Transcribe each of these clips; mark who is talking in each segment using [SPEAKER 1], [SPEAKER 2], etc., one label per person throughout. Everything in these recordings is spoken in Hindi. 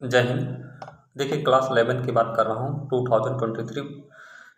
[SPEAKER 1] जय हिंद। देखिए क्लास 11 की बात कर रहा हूँ। 2023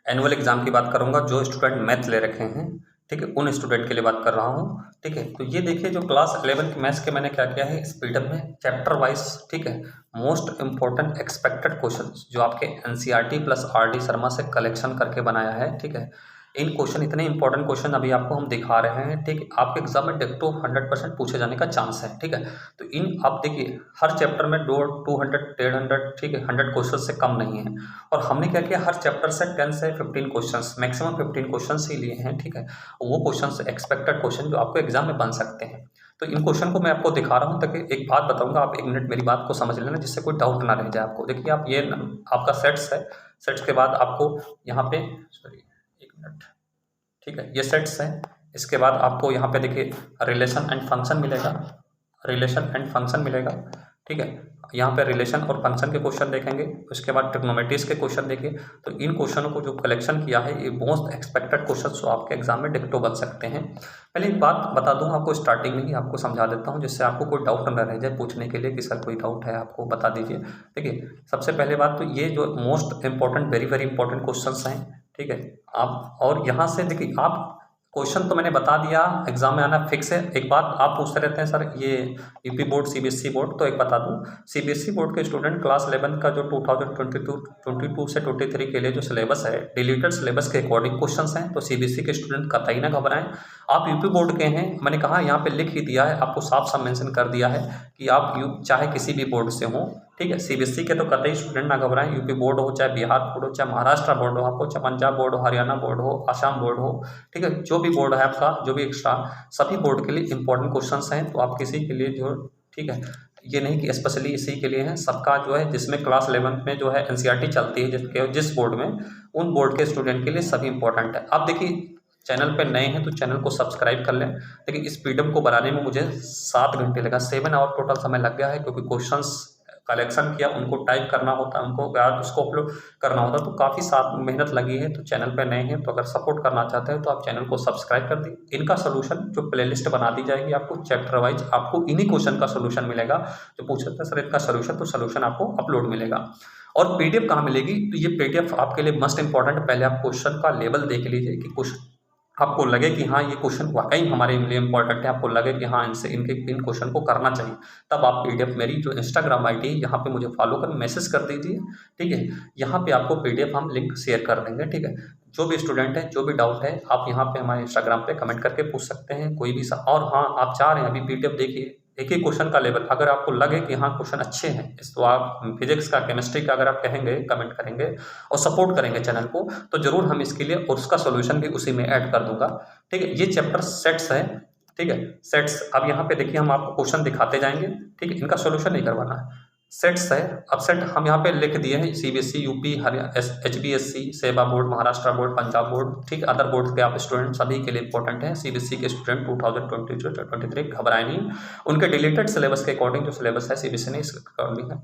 [SPEAKER 1] एनुअल एग्ज़ाम की बात करूँगा। जो स्टूडेंट मैथ ले रखे हैं, ठीक है, उन स्टूडेंट के लिए बात कर रहा हूँ। ठीक है, तो ये देखिए जो क्लास 11 की मैथ्स के मैंने क्या किया है, इस पीडीएफ में चैप्टर वाइज, ठीक है, मोस्ट इंपॉर्टेंट एक्सपेक्टेड क्वेश्चन जो आपके एनसीईआरटी प्लस आरडी शर्मा से कलेक्शन करके बनाया है। ठीक है, इन क्वेश्चन, इतने इंपॉर्टेंट क्वेश्चन अभी आपको हम दिखा रहे हैं। ठीक है, आपके एग्जाम में डिक्टो 100% पूछे जाने का चांस है। ठीक है, तो इन आप देखिए हर चैप्टर में 200 150, ठीक है, 100 क्वेश्चन से कम नहीं है। और हमने क्या किया, हर चैप्टर से 10 से 15 क्वेश्चंस, मैक्सिमम 15 क्वेश्चंस ही लिए हैं। ठीक है, वो क्वेश्चंस एक्सपेक्टेड क्वेश्चन जो आपको एग्जाम में बन सकते हैं। तो इन क्वेश्चन को मैं आपको दिखा रहा हूँ ताकि एक बात बताऊंगा, आप एक मिनट मेरी बात को समझ लेना, जिससे कोई डाउट ना रह जाए आपको। देखिए आप ये आपका सेट्स है, सेट्स के बाद आपको यहाँ पे, सॉरी एक मिनट, ठीक है, ये सेट्स हैं। इसके बाद आपको यहाँ पे देखिए रिलेशन एंड फंक्शन मिलेगा, रिलेशन एंड फंक्शन मिलेगा। ठीक है, यहाँ पे रिलेशन और फंक्शन के क्वेश्चन देखेंगे। उसके बाद ट्रिग्नोमेट्रीज के क्वेश्चन देखिए। तो इन क्वेश्चनों को जो कलेक्शन किया है, ये मोस्ट एक्सपेक्टेड क्वेश्चन जो आपके एग्जाम में डिक्टो बन सकते हैं। पहले एक बात बता दूँ आपको, स्टार्टिंग में ही आपको समझा देता हूँ, जिससे आपको कोई डाउट न रह जाए पूछने के लिए कि सर कोई डाउट है आपको बता दीजिए। देखिए सबसे पहले बात तो ये जो most important, very very important question हैं। ठीक है, आप और यहाँ से देखिए, आप क्वेश्चन तो मैंने बता दिया, एग्जाम में आना फिक्स है। एक बात आप पूछते रहते हैं सर ये यूपी बोर्ड सीबीएसई बोर्ड, तो एक बता दूं, सीबीएसई बोर्ड के स्टूडेंट क्लास 11 का जो 2022 से 23 के लिए जो सिलेबस है, डिलीटेड सिलेबस के अकॉर्डिंग क्वेश्चंस हैं। तो सीबीएसई के स्टूडेंट कतई ना घबराएं। आप यूपी बोर्ड के हैं, मैंने कहा यहाँ पे लिख ही दिया है, आपको साफ साफ मेंशन कर दिया है कि आप चाहे किसी भी बोर्ड से हो। ठीक है, सीबीएसई के तो कतई स्टूडेंट ना घबराएं। यूपी बोर्ड हो, चाहे बिहार बोर्ड हो, चाहे महाराष्ट्र बोर्ड हो, आपको चाहे पंजाब बोर्ड हो, हरियाणा बोर्ड हो, आसाम बोर्ड हो, ठीक है, जो भी बोर्ड है आपका, जो भी एक्स्ट्रा, सभी बोर्ड के लिए इंपॉर्टेंट क्वेश्चंस हैं। तो आप किसी के लिए जो, ठीक है, ये नहीं कि स्पेशली इसी के लिए है, सबका जो है, जिसमें क्लास 11 में जो है एनसीईआरटी चलती है, जिस बोर्ड में, उन बोर्ड के स्टूडेंट के लिए सभी इंपॉर्टेंट है। आप देखिए चैनल पे नए हैं तो चैनल को सब्सक्राइब कर लें। लेकिन इस पीडीएफ को बनाने में मुझे 7 घंटे लगा, 7 आवर टोटल समय लग गया है, क्योंकि क्वेश्चंस कलेक्शन किया, उनको टाइप करना होता है, उनको याद, उसको अपलोड करना होता है, तो काफ़ी साथ मेहनत लगी है। तो चैनल पे नए हैं तो अगर सपोर्ट करना चाहते हैं तो आप चैनल को सब्सक्राइब कर दी। इनका सोल्यूशन जो प्लेलिस्ट बना दी जाएगी आपको, चैप्टर वाइज आपको इन्हीं क्वेश्चन का सोल्यूशन मिलेगा। जो पूछ सकते हैं सर इनका सोल्यूशन, तो सोल्यूशन आपको अपलोड मिलेगा। और पीडीएफ कहाँ मिलेगी, तो ये पीडीएफ आपके लिए मस्ट इंपॉर्टेंट। पहले आप क्वेश्चन का लेवल देख लीजिए कि क्वेश्चन आपको लगे कि हाँ ये क्वेश्चन वाकई हमारे लिए इंपॉर्टेंट है, आपको लगे कि हाँ इनसे इन क्वेश्चन को करना चाहिए, तब आप पीडीएफ, मेरी जो इंस्टाग्राम आईडी है यहाँ पे मुझे फॉलो कर मैसेज कर दीजिए। ठीक है, यहाँ पे आपको पीडीएफ हम लिंक शेयर कर देंगे। ठीक है, जो भी स्टूडेंट है, जो भी डाउट है, आप यहाँ पे हमारे इंस्टाग्राम पे कमेंट करके पूछ सकते हैं कोई भी और हाँ, आप चाह रहे हैं अभी पीडीएफ देखिए, एक ही क्वेश्चन का लेवल, अगर आपको लगे कि हाँ क्वेश्चन अच्छे हैं, तो आप फिजिक्स का, केमिस्ट्री का अगर आप कहेंगे, कमेंट करेंगे और सपोर्ट करेंगे चैनल को, तो जरूर हम इसके लिए, और उसका सोल्यूशन भी उसी में ऐड कर दूंगा। ठीक है, ये चैप्टर सेट्स है। ठीक है, सेट्स, अब यहाँ पे देखिए हम आपको क्वेश्चन दिखाते जाएंगे। ठीक है, इनका सोल्यूशन नहीं करवाना है, सेट्स है। अब सेट हम यहाँ पे लिख दिए हैं, सीबीएसई, यूपी, हरियाणा, एचबीएससी, सेवा board, Maharashtra board, Punjab board, ठीक, अदर बोर्ड के आप स्टूडेंट सभी के लिए इंपॉर्टेंट है। सीबीएसई के स्टूडेंट 2022-23 घबराए नहीं, उनके डिलीटेड सिलेबस के अकॉर्डिंग जो सिलेबस है सीबीएसई ने, इसके अकॉर्डिंग है।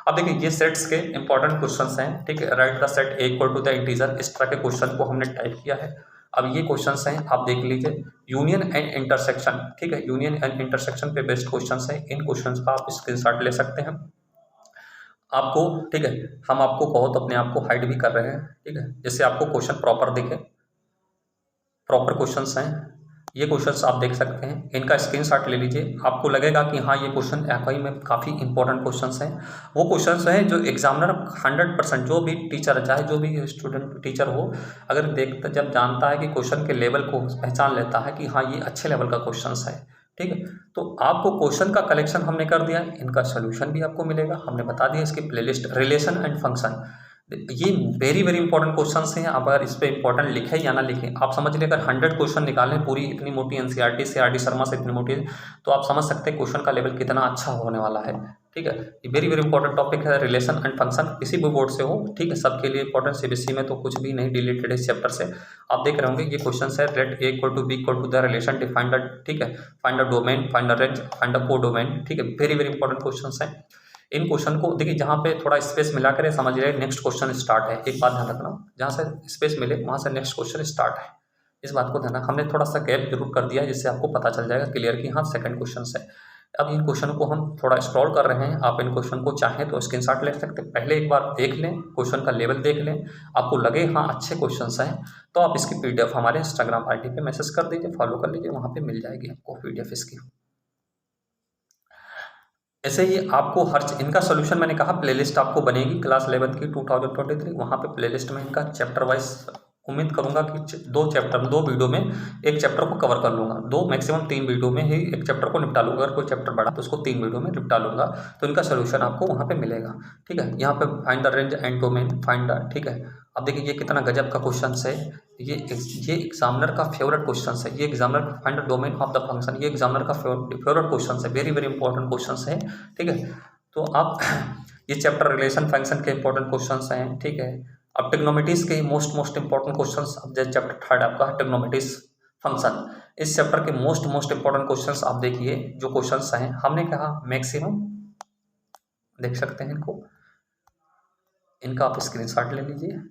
[SPEAKER 1] अब देखिए ये सेट्स के इंपॉर्टेंट क्वेश्चंस हैं। ठीक है, write the set A equal to the integer, इस तरह के क्वेश्चन को हमने टाइप किया है। अब ये क्वेश्चंस हैं, आप देख लीजिए, यूनियन एंड इंटरसेक्शन। ठीक है, यूनियन एंड इंटरसेक्शन पे बेस्ड क्वेश्चंस हैं। इन क्वेश्चंस का आप स्क्रीनशॉट ले सकते हैं आपको। ठीक है, हम आपको बहुत अपने आप को हाइड भी कर रहे हैं। ठीक है, जिससे आपको क्वेश्चन प्रॉपर दिखे, प्रॉपर क्वेश्चंस हैं ये। क्वेश्चंस आप देख सकते हैं, इनका स्क्रीनशॉट ले लीजिए। आपको लगेगा कि हाँ ये क्वेश्चन वाकई में काफ़ी इंपॉर्टेंट क्वेश्चंस हैं। वो क्वेश्चंस हैं जो एग्जामिनर 100%, जो भी टीचर, चाहे जो भी स्टूडेंट टीचर हो, अगर देखता, जब जानता है कि क्वेश्चन के लेवल को पहचान लेता है कि हाँ ये अच्छे लेवल का क्वेश्चंस है। ठीक है, तो आपको क्वेश्चन का कलेक्शन हमने कर दिया, इनका सोल्यूशन भी आपको मिलेगा, हमने बता दिया इसकी प्लेलिस्ट। रिलेशन एंड फंक्शन, ये वेरी वेरी इंपॉर्टेंट क्वेश्चंस हैं। आप अगर इस पे इंपॉर्टेंट लिखे या ना लिखें, आप समझ लें, अगर 100 क्वेश्चन निकालें पूरी इतनी मोटी एनसीईआरटी से, आरडी शर्मा से इतनी मोटी, तो आप समझ सकते हैं क्वेश्चन का लेवल कितना अच्छा होने वाला है। ठीक है, ये वेरी वेरी इंपॉर्टेंट टॉपिक है, रिलेशन एंड फंक्शन, किसी भी बोर्ड से हो। ठीक है, सबके लिए इंपॉर्टेंट, सीबीएसई में तो कुछ भी नहीं डिलीटेड है इस चैप्टर से। आप देख रहे होंगे ये क्वेश्चन है, let A equal to B equal to the relation, define the, ठीक है, find the domain, find the range, find the codomain. ठीक है, वेरी वेरी इंपॉर्टेंट क्वेश्चन है। इन क्वेश्चन को देखिए, जहाँ पे थोड़ा स्पेस मिला करें, समझ रहे नेक्स्ट क्वेश्चन स्टार्ट है। एक बात ध्यान रखना, जहाँ से स्पेस मिले वहाँ से नेक्स्ट क्वेश्चन स्टार्ट है, इस बात को ध्यान रखना। हमने थोड़ा सा गैप जरूर कर दिया है, जिससे आपको पता चल जाएगा क्लियर कि हाँ सेकंड क्वेश्चन है। अब इन क्वेश्चन को हम थोड़ा स्क्रॉल कर रहे हैं, आप इन क्वेश्चन को चाहें तो स्क्रीनशॉट ले सकते हैं। पहले एक बार देख लें, क्वेश्चन का लेवल देख लें, आपको लगे हाँ अच्छे क्वेश्चंस हैं तो आप इसकी PDF हमारे इंस्टाग्राम ID पे मैसेज कर दीजिए, फॉलो कर लीजिए, वहाँ पे मिल जाएगी आपको PDF इसकी। ऐसे ही आपको इनका सोल्यूशन मैंने कहा प्लेलिस्ट आपको बनेगी क्लास 11 की 2023, वहाँ पे प्लेलिस्ट में इनका चैप्टर वाइज उम्मीद करूंगा कि 2 वीडियो में एक चैप्टर को कवर कर लूँगा, 2 मैक्सिमम 3 वीडियो में ही एक चैप्टर को निपटा लूँगा। अगर कोई चैप्टर बड़ा तो उसको 3 वीडियो में निपटा लूँगा, तो इनका सोल्यूशन आपको वहाँ पे मिलेगा। ठीक है, यहाँ पे find the range and domain find the, ठीक है। अब देखिए ये कितना गजब का क्वेश्चन है, ये एग्जामिनर का फेवरेट क्वेश्चन है, ये examiner find the domain of the function, ये एग्जामिनर का फेवरेट क्वेश्चन है, वेरी वेरी इंपॉर्टेंट क्वेश्चन है। ठीक है, तो आप ये चैप्टर रिलेशन फंक्शन के इंपॉर्टेंट क्वेश्चन हैं। ठीक है, अब ट्रिग्नोमेट्रीज के मोस्ट इंपॉर्टेंट क्वेश्चंस, अब जैसे चैप्टर 3 आपका है ट्रिग्नोमेट्रीज फंक्शन, इस चैप्टर के मोस्ट इंपॉर्टेंट क्वेश्चंस आप देखिए जो क्वेश्चंस हैं, हमने कहा मैक्सिमम देख सकते हैं इनका आप स्क्रीनशॉट ले लीजिए।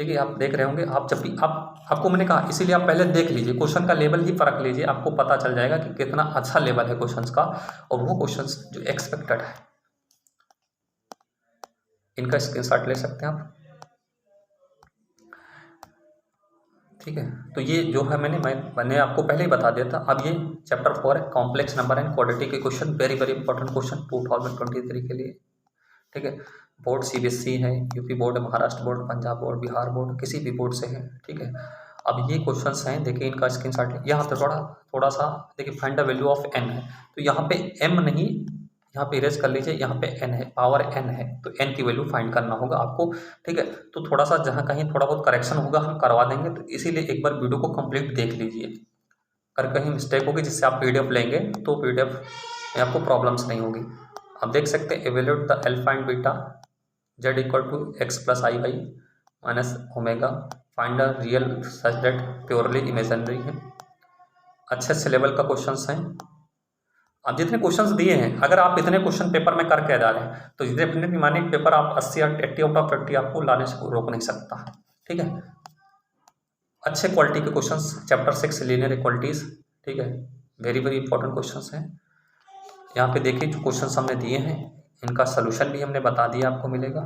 [SPEAKER 1] देखिए आप देख रहे होंगे, आप जब भी आपको मैंने कहा इसीलिए आप पहले देख लीजिए, क्वेश्चन का लेवल ही परख लीजिए, आपको पता चल जाएगा कि कितना अच्छा लेवल है क्वेश्चंस का और वो क्वेश्चंस जो एक्सपेक्टेड है, इनका स्क्रीनशॉट ले सकते हैं आप। ठीक है, तो ये जो है मैंने आपको पहले ही बता दिया था। अब ये चैप्टर 4 है complex number and quadratic equation, very very important question 2023 के लिए। ठीक है, बोर्ड CBSE है, UP board, Maharashtra board, Punjab board, Bihar board, किसी भी बोर्ड से है। ठीक है, अब ये क्वेश्चंस हैं, देखिए इनका स्क्रीनशॉट। यहाँ पे थोड़ा सा देखिए find the value of n है, तो यहाँ पे m नहीं, यहाँ पे इरेज कर लीजिए, यहाँ पे n है, पावर n है, तो n की वैल्यू फाइंड करना होगा आपको। ठीक है, तो थोड़ा सा जहाँ कहीं थोड़ा बहुत करेक्शन होगा हम करवा देंगे, तो इसीलिए एक बार वीडियो को कंप्लीट देख लीजिए, अगर कहीं मिस्टेक होगी जिससे आप PDF लेंगे तो PDF में आपको प्रॉब्लम्स नहीं होगी। आप देख सकते हैं evaluate the alpha and beta z = x + i - omega, find the real such that purely imaginary है। अच्छे लेवल का क्वेश्चंस हैं। अब जितने क्वेश्चंस दिए हैं, अगर आप इतने क्वेश्चन पेपर में करके जा रहे हैं तो डेफिनेटली मानिए पेपर आप 80 आउट ऑफ 80 आपको लाने से रोक नहीं सकता। ठीक है, अच्छे क्वालिटी के क्वेश्चंस, चैप्टर 6 लीनियर इक्वालिटीज। ठीक है, वेरी वेरी इंपॉर्टेंट क्वेश्चंस हैं। यहाँ पे देखिए जो क्वेश्चंस हमने दिए हैं इनका सोल्यूशन भी हमने बता दिया, आपको मिलेगा।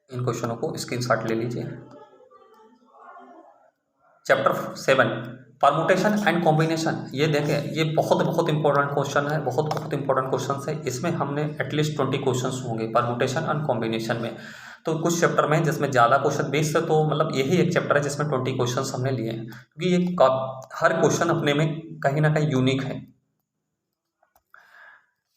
[SPEAKER 1] इन क्वेश्चनों को स्क्रीनशॉट ले लीजिए। चैप्टर 7 परमुटेशन एंड कॉम्बिनेशन, ये देखें ये बहुत इंपॉर्टेंट क्वेश्चन है, बहुत इंपॉर्टेंट क्वेश्चन है। इसमें हमने एटलीस्ट 20 क्वेश्चन होंगे परमुटेशन एंड कॉम्बिनेशन में। तो कुछ चैप्टर में जिसमें ज़्यादा क्वेश्चन 20 से, तो मतलब यही एक चैप्टर है जिसमें 20 क्वेश्चन हमने लिए हैं, क्योंकि ये हर क्वेश्चन अपने में कहीं ना कहीं यूनिक है।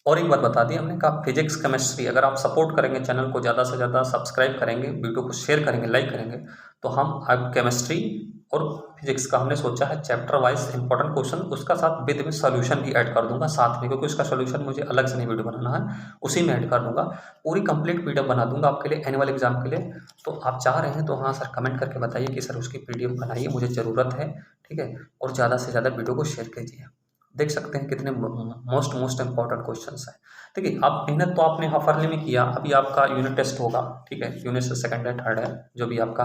[SPEAKER 1] और एक बात बता दी हमने कहा फिजिक्स केमिस्ट्री, अगर आप सपोर्ट करेंगे चैनल को, ज़्यादा से ज़्यादा सब्सक्राइब करेंगे, वीडियो को शेयर करेंगे, लाइक करेंगे, तो हम अब केमिस्ट्री और फिजिक्स का हमने सोचा है चैप्टर वाइज इंपॉर्टेंट क्वेश्चन, उसका साथ विद में सोल्यूशन भी ऐड कर दूंगा साथ में, क्योंकि उसका सोल्यूशन मुझे अलग से नहीं वीडियो बनाना है, उसी में ऐड कर दूंगा। पूरी कंप्लीट PDF बना दूंगा आपके लिए एनुअल एग्जाम के लिए। तो आप चाह रहे हैं तो हाँ सर कमेंट करके बताइए कि सर उसकी PDF बनाइए, मुझे ज़रूरत है। ठीक है, और ज़्यादा से ज़्यादा वीडियो को शेयर कीजिए। देख सकते हैं कितने मोस्ट इंपॉर्टेंट क्वेश्चंस हैं। देखिए आप मेहनत तो आपने हाफरली में किया, अभी आपका यूनिट टेस्ट होगा। ठीक है, यूनिट से 2nd है 3rd है जो भी आपका,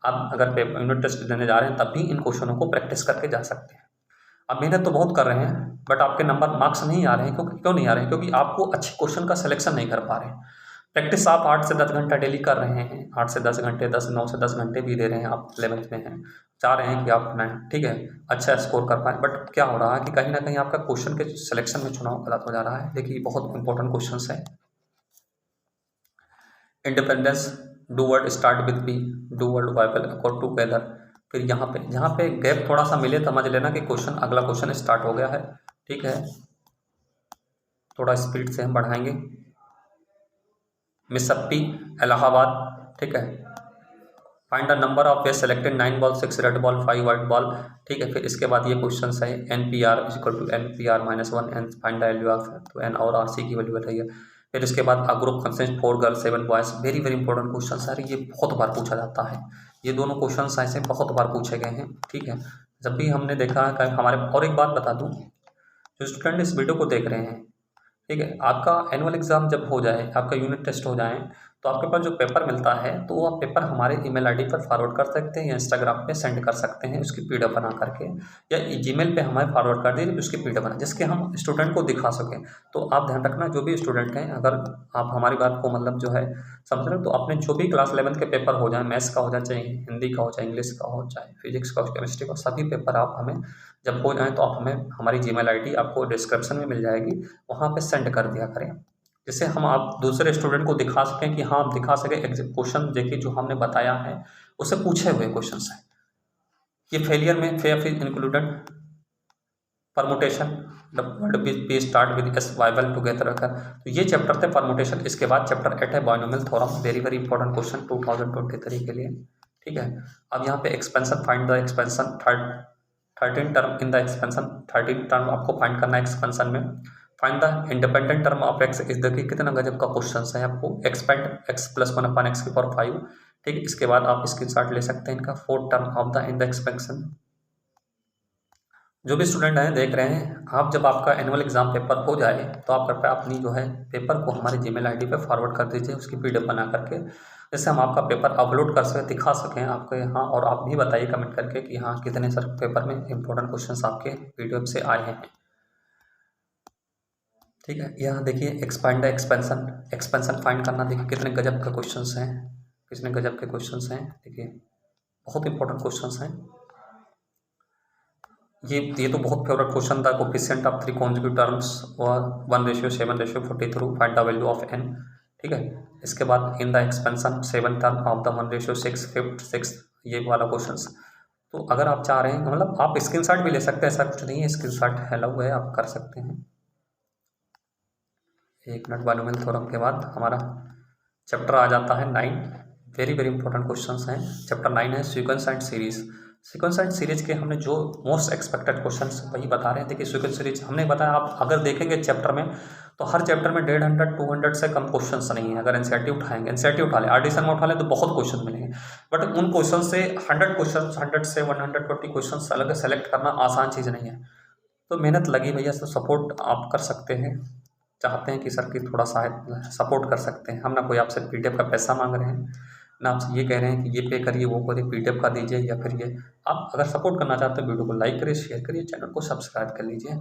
[SPEAKER 1] आप अगर यूनिट टेस्ट देने जा रहे हैं तब भी इन क्वेश्चनों को प्रैक्टिस करके जा सकते हैं। आप मेहनत तो बहुत कर रहे हैं बट आपके मार्क्स नहीं आ रहे हैं, क्यों नहीं आ रहे हैं? क्योंकि आपको अच्छे क्वेश्चन का सिलेक्शन नहीं कर पा रहे हैं। प्रैक्टिस आप 8 से 10 घंटा डेली कर रहे हैं, 8 से 10 घंटे, 9 से 10 घंटे भी दे रहे हैं, आप 11th में हैं, चाह रहे हैं कि आप अपना ठीक है अच्छा स्कोर कर पाएँ, बट क्या हो रहा है कि कहीं ना कहीं आपका क्वेश्चन के सिलेक्शन में चुनाव गलत हो जा रहा है। देखिए बहुत इंपॉर्टेंट क्वेश्चन है। Independence, do word start with B, do word vowel accord together. फिर जहाँ पे गैप थोड़ा सा मिले समझ लेना कि क्वेश्चन अगला क्वेश्चन स्टार्ट हो गया है। ठीक है, थोड़ा स्पीड से हम बढ़ाएंगे। मिसप्पी, इलाहाबाद। ठीक है, find the number of way selected 9 ball, 6 red ball, 5 white ball. ठीक है, फिर इसके बाद ये क्वेश्चन है NPR = NPR -1 and find the value of, तो N और RC की वैल्यू बताइए। फिर इसके बाद a group consist 4 girls 7 boys. Very very important question sir, ये बहुत बार पूछा जाता है, ये दोनों क्वेश्चन ऐसे बहुत बार पूछे गए हैं। ठीक है, जब भी हमने देखा है हमारे, और एक बात बता दूँ जो स्टूडेंट इस वीडियो को देख रहे हैं, ठीक है, आपका एनुअल एग्ज़ाम जब हो जाए, आपका यूनिट टेस्ट हो जाए, तो तो आपके पास जो पेपर मिलता है तो वो आप पेपर हमारे ईमेल आईडी पर फॉरवर्ड कर सकते हैं या इंस्टाग्राम पे सेंड कर सकते हैं उसकी पीडीएफ बना करके, या जीमेल पे हमें फॉरवर्ड कर दीजिए उसकी पीडीएफ बना, जिसके हम स्टूडेंट को दिखा सकें। तो आप ध्यान रखना, जो भी स्टूडेंट हैं, अगर आप हमारी बात को मतलब जो है समझ रहे हो, तो अपने जो भी क्लास 11 के पेपर हो जाए, मैथ्स का हो जाए, चाहे हिंदी का हो, चाहे इंग्लिश का हो, चाहे फिजिक्स का हो, केमिस्ट्री का, सभी पेपर आप हमें जब हो जाएँ तो आप हमें हमारी जीमेल आईडी आपको डिस्क्रिप्शन में मिल जाएगी, वहाँ पे सेंड कर दिया करें, जिससे हम आप दूसरे स्टूडेंट को दिखा सकें कि हाँ, आप दिखा सकें क्वेश्चन देखिए जो हमने बताया है उससे पूछे हुए क्वेश्चन हैं। ये फेलियर में फिर included permutation, the word be start with S vowel together कर, तो ये चैप्टर थे परमुटेशन। इसके बाद चैप्टर 8 है binomial theorem, very very important question 2023 के लिए, ठीक है। अब यहाँ पे expansion, find the expansion, 13 term in the expansion, 13 term आपको फाइंड करना है एक्सपेंशन में। Find the independent term of x, इस देखिए कितना गजब का क्वेश्चन है, आपको एक्सपेंड एक्स प्लस 1/x⁵, ठीक है। इसके बाद आप स्क्रीनशॉट ले सकते हैं इनका। 4 term of the in the expansion. जो भी स्टूडेंट हैं देख रहे हैं, आप जब आपका एनुअल एग्जाम पेपर हो जाए तो आप कृपया अपनी जो है पेपर को हमारे जीमेल आईडी पे फॉरवर्ड कर दीजिए उसकी पीडीएफ बना करके, जिससे हम आपका पेपर अपलोड कर सकें, दिखा सकें आपको यहाँ। और आप भी बताइए कमेंट करके कि हाँ, कितने सर पेपर में इंपॉर्टेंट क्वेश्चंस आपके पीडीएफ से आए हैं, ठीक है। यहाँ देखिए एक्सपांड एक्सपेंशन, एक्सपेंशन फाइंड करना, देखिए कितने गजब के क्वेश्चंस हैं, कितने गजब के क्वेश्चंस हैं, देखिए बहुत इंपॉर्टेंट क्वेश्चंस हैं। ये तो बहुत फेवरेट क्वेश्चन था, कोफिशिएंट ऑफ 3 कॉन्जुगेटिव टर्म्स और 1:7:43, find the value of n, ठीक है। इसके बाद in the expansion 7 term of the 1:6, 5th 6th, ये वाला क्वेश्चन। तो अगर आप चाह रहे हैं मतलब आप स्क्रीनशॉट भी ले सकते हैं, ऐसा कुछ नहीं है, स्क्रीनशॉट अलाउ है, आप कर सकते हैं। 1 मिनट। बायनोमियल थ्योरम के बाद हमारा चैप्टर आ जाता है 9, वेरी वेरी इंपॉर्टेंट क्वेश्चंस हैं। चैप्टर 9 है sequence and series. Sequence and series के हमने जो मोस्ट एक्सपेक्टेड क्वेश्चंस वही बता रहे हैं। देखिए सीक्वेंस सीरीज हमने बताया, आप अगर देखेंगे चैप्टर में तो हर चैप्टर में 150 200 से कम क्वेश्चंस नहीं है। अगर एनसीईआरटी उठाएंगे, एनसीईआरटी उठा लें, आरडीएसएन में उठा लें तो बहुत क्वेश्चन मिलेंगे, बट उन क्वेश्चन से 100 क्वेश्चन, 100 से 120 क्वेश्चन अलग सेलेक्ट करना आसान चीज़ नहीं है। तो मेहनत लगी भैया, तो सपोर्ट आप कर सकते हैं, चाहते हैं कि सर की थोड़ा सा सपोर्ट कर सकते हैं। हम ना कोई आपसे पीडीएफ का पैसा मांग रहे हैं, ना आपसे ये कह रहे हैं कि ये पे करिए, वो करिए, पीडीएफ का दीजिए, या फिर ये आप अगर सपोर्ट करना चाहते हैं वीडियो को लाइक करिए, शेयर करिए, चैनल को सब्सक्राइब कर लीजिए।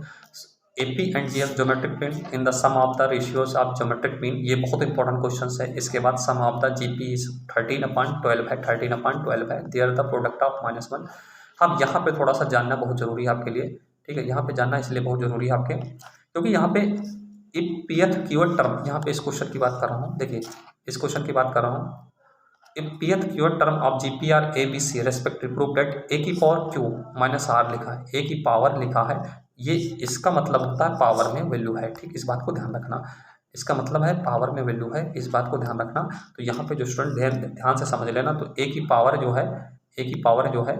[SPEAKER 1] AP and GS geometric mean in the sum of the ratios of geometric mean, ये बहुत इंपॉर्टेंट क्वेश्चन है। इसके बाद sum of the GP is 13/12 है, 13/12 है, देयर द प्रोडक्ट ऑफ -1। हम यहाँ पे थोड़ा सा जानना बहुत जरूरी है आपके लिए, ठीक है। यहाँ पे जानना इसलिए बहुत जरूरी है आपके, क्योंकि यहाँ पे pth कीवर्ड टर्म, यहाँ पे इस क्वेश्चन की बात कर रहा हूँ, देखिए इस क्वेश्चन की बात कर रहा हूँ। pth keyword term of GPR ABC respective prove that a की पावर q माइनस r लिखा है, a की पावर लिखा है, ये इसका मतलब होता है पावर में वैल्यू है, ठीक, इस बात को ध्यान रखना। इसका मतलब है पावर में वैल्यू है, इस बात को ध्यान रखना। तो यहाँ पे जो स्टूडेंट ध्यान से समझ लेना, तो a की पावर जो है, a की पावर जो है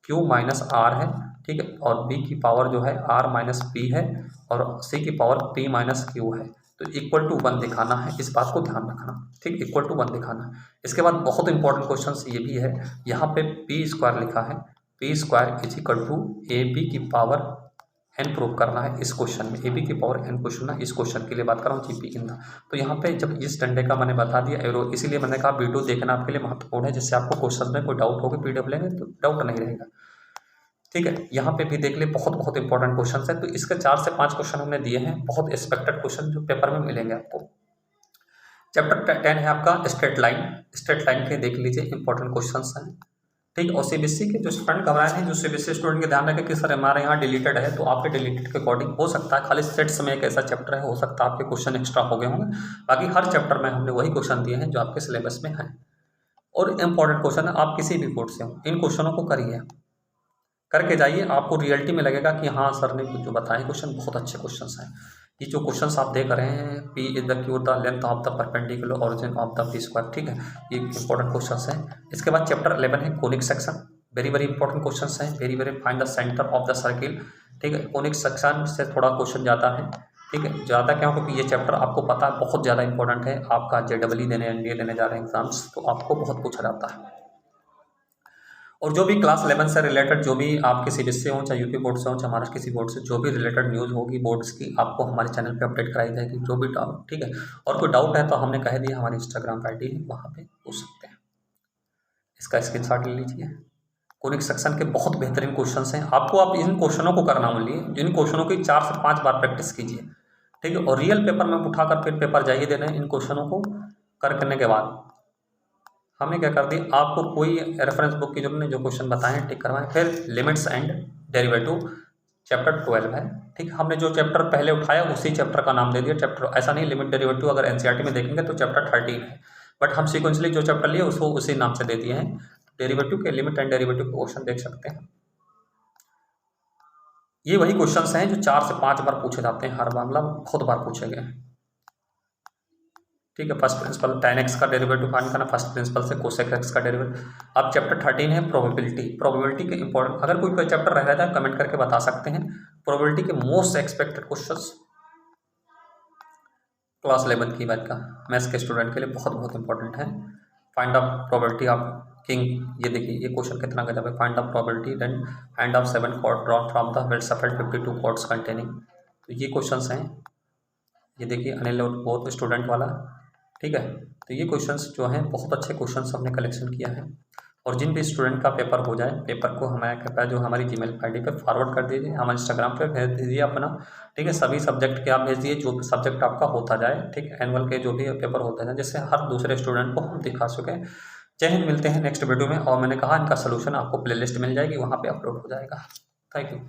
[SPEAKER 1] q माइनस r है, ठीक है, और b की पावर जो है r माइनस p है, और c की पावर p माइनस q है। तो इक्वल टू 1 दिखाना है, इस बात को ध्यान रखना, ठीक, इक्वल टू 1 दिखाना है। इसके बाद बहुत इंपॉर्टेंट क्वेश्चन ये भी है, यहाँ पे p² लिखा है, p² is equal to ab की पावर n प्रूव करना है इस क्वेश्चन में, ab की पावर n क्वेश्चन है, इस क्वेश्चन के लिए बात कर रहा हूँ GP इन द। तो यहाँ पे जब इस डंडे का मैंने बता दिया एरो, इसीलिए मैंने कहा वीडियो देखना आपके लिए महत्वपूर्ण है, जिससे आपको क्वेश्चन में कोई डाउट होगा, पीडीएफ लेंगे तो डाउट नहीं रहेगा, ठीक है। यहाँ पे भी देख ले, बहुत बहुत इंपॉर्टेंट क्वेश्चन है। तो इसके 4 से 5 क्वेश्चन हमने दिए हैं, बहुत एक्सपेक्टेड क्वेश्चन जो पेपर में मिलेंगे आपको। चैप्टर 10 है आपका स्ट्रेट लाइन, स्ट्रेट लाइन के देख लीजिए इंपॉर्टेंट क्वेश्चन हैं, ठीक। और CBSE के जो स्टूडेंट घबराए हैं, जो CBSE स्टूडेंट के ध्यान रखें कि सर हमारे यहाँ डिलीटेड है, तो आपके डिलीटेड के अकॉर्डिंग हो सकता है खाली सेट्स में एक ऐसा चैप्टर है, हो सकता है आपके क्वेश्चन एक्स्ट्रा हो गए होंगे, बाकी हर चैप्टर में हमने वही क्वेश्चन दिए हैं जो आपके सिलेबस में हैं। और इंपॉर्टेंट क्वेश्चन है, आप किसी भी बोर्ड से हो, इन क्वेश्चनों को करिए, करके जाइए, आपको रियलिटी में लगेगा कि हाँ सर ने जो बताए क्वेश्चन बहुत अच्छे क्वेश्चंस हैं। ये जो क्वेश्चंस आप देख रहे हैं, P is the Q the length of the perpendicular origin of the p², ठीक है, ये इंपॉर्टेंट क्वेश्चंस हैं। इसके बाद चैप्टर 11 है conic section, very very important questions हैं, very very find the centre of the circle, ठीक है। कोनिक सेक्शन से थोड़ा क्वेश्चन जाता है, ठीक है, ज़्यादा क्यों, क्योंकि ये चैप्टर आपको पता है बहुत ज़्यादा इंपॉर्टेंट है, आपका JEE देने NDA देने जा रहे हैं एग्जाम्स, तो आपको बहुत पूछा जाता है। और जो भी क्लास 11 से रिलेटेड जो भी आपके सीबीएसई से हो, चाहे यूपी बोर्ड से हो, चाहे महाराष्ट्र किसी बोर्ड से, जो भी रिलेटेड न्यूज़ होगी बोर्ड्स की, आपको हमारे चैनल पे अपडेट कराई जाएगी, जो भी डाउट, ठीक है। और कोई डाउट है तो हमने कह दिया, हमारी इंस्टाग्राम आईडी है, वहाँ पे पूछ सकते हैं। इसका स्क्रीनशॉट ले लीजिए। कोनिक सेक्शन के बहुत बेहतरीन क्वेश्चंस हैं, आपको आप इन क्वेश्चनों को करना ओनली, जिन क्वेश्चनों की 4 से 5 बार प्रैक्टिस कीजिए, ठीक है। और रियल पेपर में उठाकर फिर पेपर जाइए देने, इन क्वेश्चनों को करने के बाद हमने क्या कर दी, आपको कोई रेफरेंस बुक की जरूरत नहीं, जो क्वेश्चन बताएं टिक करवाएं। फिर लिमिट्स एंड डेरिवेटिव चैप्टर 12 है, ठीक है। हमने जो चैप्टर पहले उठाया उसी चैप्टर का नाम दे दिया चैप्टर, ऐसा नहीं लिमिट डेरिवेटिव अगर एनसीईआरटी में देखेंगे तो चैप्टर 13 है, बट हम सीक्वेंसली जो चैप्टर लिए उसको उसी नाम से दे दिए हैं। डेरिवेटिव के लिमिट एंड डेरिवेटिव के क्वेश्चन देख सकते हैं। ये वही क्वेश्चंस हैं जो 4 से 5 बार पूछे जाते हैं, हर बार मतलब बहुत बार पूछे गए हैं, ठीक है। फर्स्ट प्रिंसिपल tan x का डेरिवेटिव फाइंड करना, फर्स्ट प्रिंसिपल से cosec x का डेरिवेटिव। अब चैप्टर 13 है प्रोबेबिलिटी के इंपॉर्टेंट, अगर कोई चैप्टर रह जाता है कमेंट करके बता सकते हैं। प्रोबेबिलिटी के मोस्ट एक्सपेक्टेड क्वेश्चंस क्लास 11 की बात का मैथ्स के स्टूडेंट के लिए बहुत बहुत इंपॉर्टेंट है। Find out probability of king, ये देखिए ये क्वेश्चन कितना गजब है। Find out probability then hand of 7 card drawn from the well shuffled 52 cards containing, तो ये क्वेश्चंस हैं। ये देखिए अनिल और बहुत स्टूडेंट वाला, ठीक है। तो ये क्वेश्चंस जो हैं बहुत अच्छे क्वेश्चंस हमने कलेक्शन किया है। और जिन भी स्टूडेंट का पेपर हो जाए, पेपर को हमारे कृपया जो हमारी जीमेल आईडी पे फॉरवर्ड कर दीजिए, हमारे इंस्टाग्राम पे भेज दीजिए अपना, ठीक है। सभी सब्जेक्ट के आप भेज दीजिए, जो भी सब्जेक्ट आपका होता जाए, ठीक है। एनुअल के जो भी पेपर होते हैं, जिससे हर दूसरे स्टूडेंट को हम दिखा सकें। जय हिंद, मिलते हैं नेक्स्ट वीडियो में। और मैंने कहा इनका सोल्यूशन आपको प्लेलिस्ट मिल जाएगी, वहाँ पर अपलोड हो जाएगा। Thank you.